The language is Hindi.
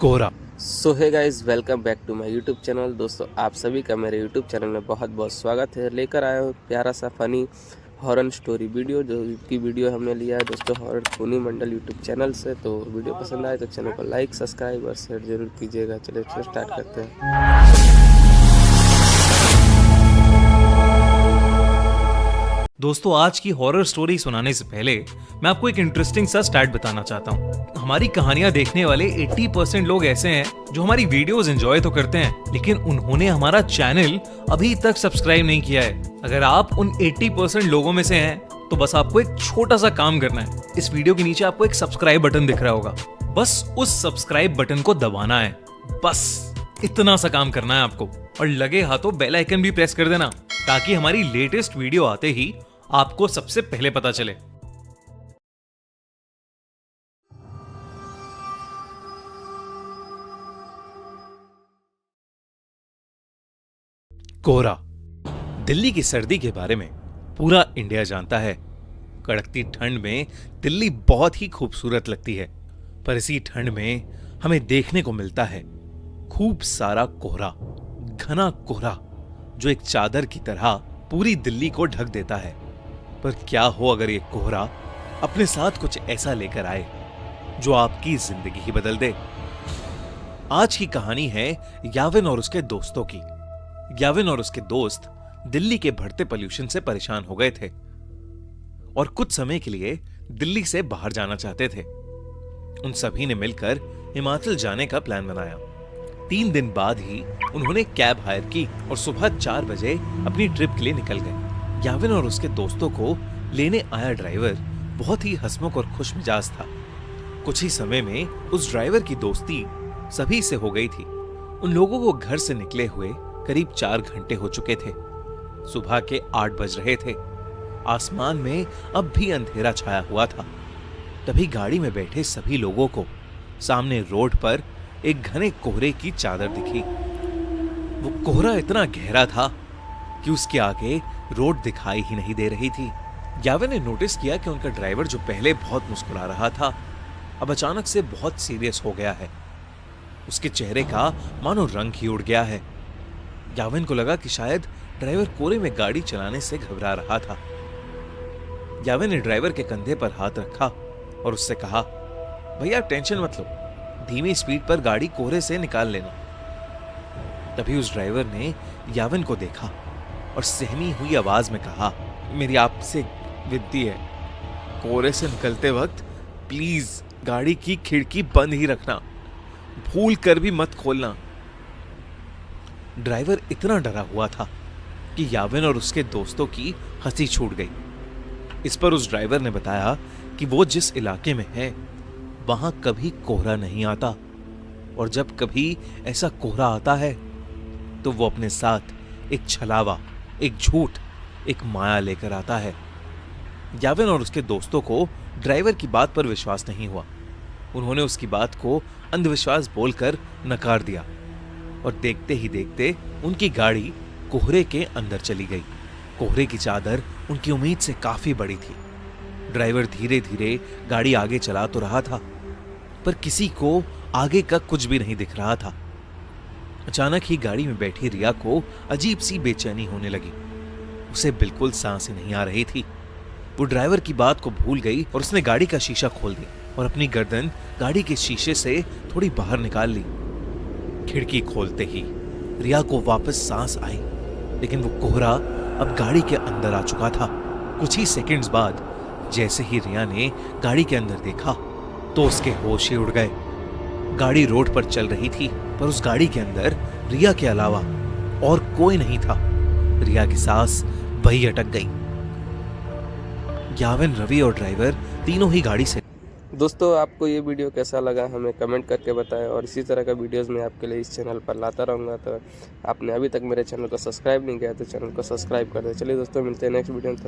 कोहरा। So hi guys, welcome back to my YouTube channel. दोस्तों, आप सभी का मेरे यूट्यूब चैनल में बहुत बहुत स्वागत है। लेकर आया हूँ प्यारा सा फनी हॉरर स्टोरी वीडियो, जो की वीडियो हमने लिया है दोस्तों हॉरर खूनी मंडल यूट्यूब चैनल से। तो वीडियो पसंद आए तो चैनल को लाइक, सब्सक्राइब और शेयर जरूर कीजिएगा। चलिए स्टार्ट करते हैं। दोस्तों, आज की हॉरर स्टोरी सुनाने से पहले मैं आपको एक इंटरेस्टिंग सा स्टैट बताना चाहता हूँ। हमारी कहानियां देखने वाले 80% लोग ऐसे हैं जो हमारी वीडियोस एंजॉय तो करते हैं, लेकिन उन्होंने हमारा चैनल अभी तक सब्सक्राइब नहीं किया है। अगर आप उन 80% लोगों में से हैं तो बस आपको एक छोटा सा काम करना है। इस वीडियो के नीचे आपको एक सब्सक्राइब बटन दिख रहा होगा, बस उस सब्सक्राइब बटन को दबाना है। बस इतना सा काम करना है आपको, और लगे हाथों बेल आइकन भी प्रेस कर देना, ताकि हमारी लेटेस्ट वीडियो आते ही आपको सबसे पहले पता चले। कोहरा। दिल्ली की सर्दी के बारे में पूरा इंडिया जानता है। कड़कती ठंड में दिल्ली बहुत ही खूबसूरत लगती है, पर इसी ठंड में हमें देखने को मिलता है खूब सारा कोहरा, घना कोहरा, जो एक चादर की तरह पूरी दिल्ली को ढक देता है। पर क्या हो अगर ये कोहरा अपने साथ कुछ ऐसा लेकर आए जो आपकी जिंदगी ही बदल दे। आज की कहानी है याविन और उसके दोस्तों की। याविन और उसके दोस्त दिल्ली के बढ़ते पोल्यूशन से परेशान हो गए थे और कुछ समय के लिए दिल्ली से बाहर जाना चाहते थे। उन सभी ने मिलकर हिमाचल जाने का प्लान बनाया। 3 दिन बाद ही उन्होंने कैब हायर की और सुबह 4 बजे अपनी ट्रिप के लिए निकल गए। याविन और उसके दोस्तों को लेने आया ड्राइवर बहुत ही हंसमुख और खुश मिजाज था। कुछ ही समय में उस ड्राइवर की दोस्ती सभी से हो गई थी। उन लोगों को घर से निकले हुए करीब 4 घंटे हो चुके थे। सुबह के 8 बज रहे थे। आसमान में अब भी अंधेरा छाया हुआ था। तभी गाड़ी में बैठे सभी लोगों को सामने रोड पर एक घने कोहरे की चादर दिखी। वो कोहरा इतना गहरा था कि उसके आगे रोड दिखाई ही नहीं दे रही थी। याविन ने नोटिस किया कि उनका ड्राइवर, जो पहले बहुत मुस्कुरा रहा था, अब अचानक से बहुत सीरियस हो गया है। उसके चेहरे का मानो रंग ही उड़ गया है। याविन को लगा कि शायद ड्राइवर कोहरे में गाड़ी चलाने से घबरा रहा था। याविन ने ड्राइवर के कंधे पर हाथ रखा और उससे कहा, भैया टेंशन मत लो, धीमी स्पीड पर गाड़ी कोहरे से निकाल लेना। तभी उस ड्राइवर ने याविन को देखा और सहमी हुई आवाज में कहा, मेरी आपसे विनती है, कोहरे से निकलते वक्त प्लीज गाड़ी की खिड़की बंद ही रखना, भूल कर भी मत खोलना। ड्राइवर इतना डरा हुआ था कि याविन और उसके दोस्तों की हंसी छूट गई। इस पर उस ड्राइवर ने बताया कि वो जिस इलाके में है वहां कभी कोहरा नहीं आता, और जब कभी ऐसा कोहरा आता है तो वो अपने साथ एक छलावा, एक झूठ, एक माया लेकर आता है। याविन और उसके दोस्तों को ड्राइवर की बात पर विश्वास नहीं हुआ। उन्होंने उसकी बात को अंधविश्वास बोलकर नकार दिया और देखते ही देखते उनकी गाड़ी कोहरे के अंदर चली गई। कोहरे की चादर उनकी उम्मीद से काफी बड़ी थी। ड्राइवर धीरे धीरे गाड़ी आगे चला तो रहा था, पर किसी को आगे का कुछ भी नहीं दिख रहा था। अचानक ही गाड़ी में बैठी रिया को अजीब सी बेचैनी होने लगी। उसे बिल्कुल सांस ही नहीं आ रही थी। वो ड्राइवर की बात को भूल गई और उसने गाड़ी का शीशा खोल दिया और अपनी गर्दन गाड़ी के शीशे से थोड़ी बाहर निकाल ली। खिड़की खोलते ही रिया को वापस सांस आई, लेकिन वो कोहरा अब गाड़ी के अंदर आ चुका था। कुछ ही सेकंड्स बाद जैसे ही रिया ने गाड़ी के अंदर देखा तो उसके होश ही उड़ गए। गाड़ी रोड पर चल रही थी, पर उस गाड़ी के अंदर रिया के अलावा और कोई नहीं था। रिया की सांस वही अटक गई। याविन, रवि और ड्राइवर तीनों ही गाड़ी से। दोस्तों, आपको ये वीडियो कैसा लगा हमें कमेंट करके बताएं, और इसी तरह का वीडियोस मैं आपके लिए इस चैनल पर लाता रहूँगा। तो आपने अभी तक मेरे चैनल को सब्सक्राइब नहीं किया तो चैनल को सब्सक्राइब कर दें। चलिए दोस्तों, मिलते हैं नेक्स्ट वीडियो में।